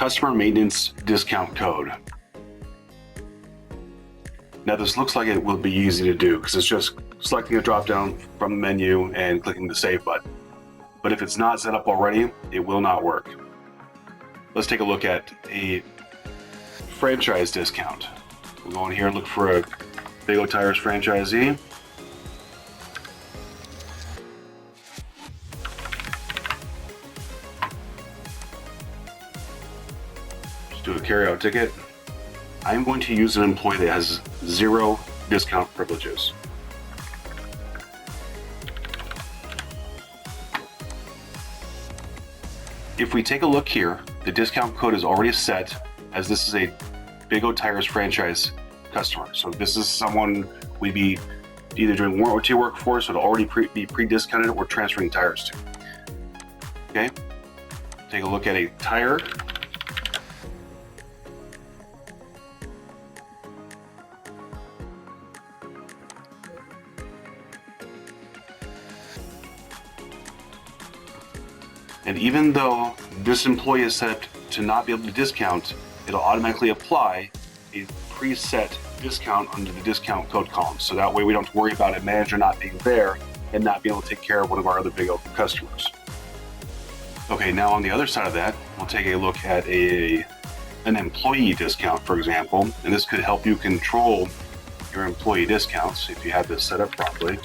customer maintenance discount code. Now this looks like it will be easy to do because it's just selecting a drop down from the menu and clicking the save button. But if it's not set up already, it will not work. Let's take a look at a franchise discount. We'll go in here and look for a Big O Tires franchisee. Just do a carryout ticket. I'm going to use an employee that has 0 discount privileges. If we take a look here, the discount code is already set as this is a Big O Tires franchise customer. So this is someone we'd be either doing warranty work for, so it'll already be pre-discounted, or transferring tires to. Okay, take a look at a tire. And even though this employee is set up to not be able to discount, it'll automatically apply a preset discount under the discount code column. So that way we don't have to worry about a manager not being there and not being able to take care of one of our other Big O customers. Okay, now on the other side of that, we'll take a look at an employee discount, for example, and this could help you control your employee discounts if you have this set up properly.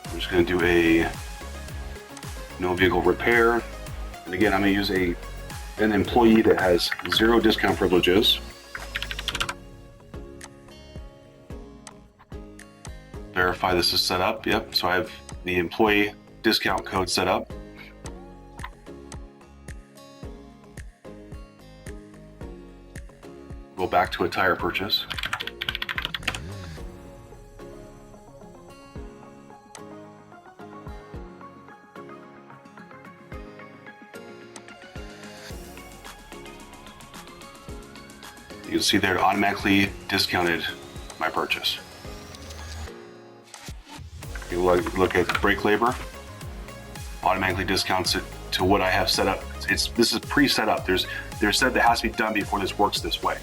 I'm just going to do a no vehicle repair. And again, I'm going to use an employee that has 0 discount privileges. Verify this is set up. Yep, so I have the employee discount code set up. Go back to a tire purchase. You can see there it automatically discounted my purchase. You look at brake labor, automatically discounts it to what I have set up. This is pre-set up. There's set that has to be done before this works this way.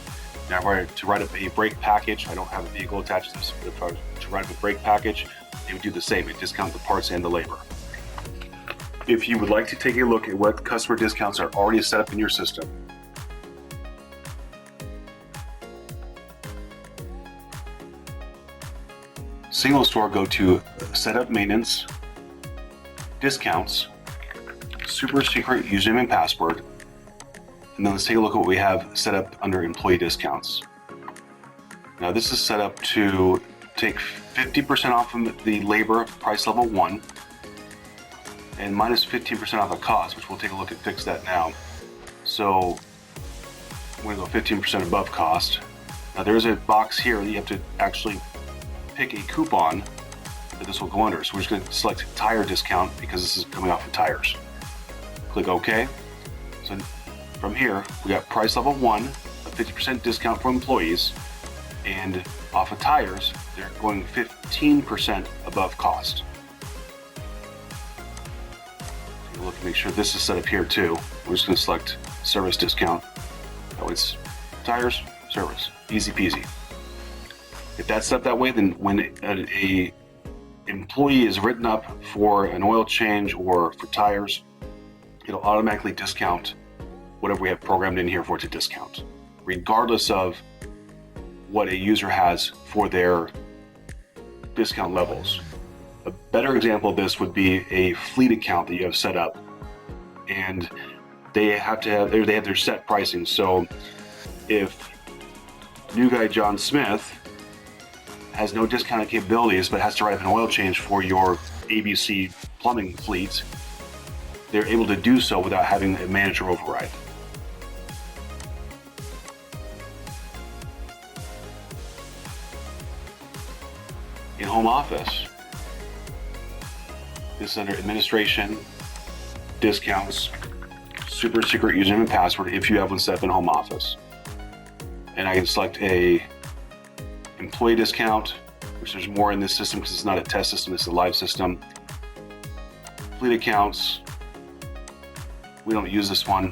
Now, if I were to write up a brake package, I don't have a vehicle attached to this, but if I were to write up a brake package, it would do the same. It discounts the parts and the labor. If you would like to take a look at what customer discounts are already set up in your system, single store, go to Setup Maintenance, Discounts, Super Secret Username and Password, and then let's take a look at what we have set up under Employee Discounts. Now this is set up to take 50% off of the labor price level 1 and minus 15% off of cost, which we'll take a look and fix that now. So I'm going to go 15% above cost. Now there is a box here that you have to actually pick a coupon that this will go under. So we're just going to select tire discount because this is coming off of tires. Click OK. So from here, we got price level 1, a 50% discount for employees, and off of tires, they're going 15% above cost. Take a look and make sure this is set up here too. We're just going to select service discount. Oh, it's tires, service, easy peasy. If that's set up that way, then when a employee is written up for an oil change or for tires, it'll automatically discount whatever we have programmed in here for it to discount, regardless of what a user has for their discount levels. A better example of this would be a fleet account that you have set up, and they have their set pricing. So if new guy John Smith has no discounted capabilities but has to write up an oil change for your ABC plumbing fleet, they're able to do so without having a manager override. In home office, this is under administration, discounts, super secret username and password if you have one set up in home office. And I can select a employee discount, which there's more in this system because it's not a test system, it's a live system. fleet accounts. We don't use this one.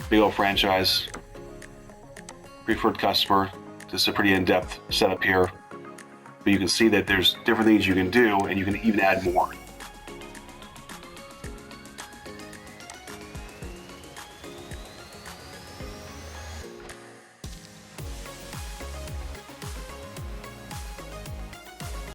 Big old franchise. Preferred customer. This is a pretty in-depth setup here. But you can see that there's different things you can do, and you can even add more.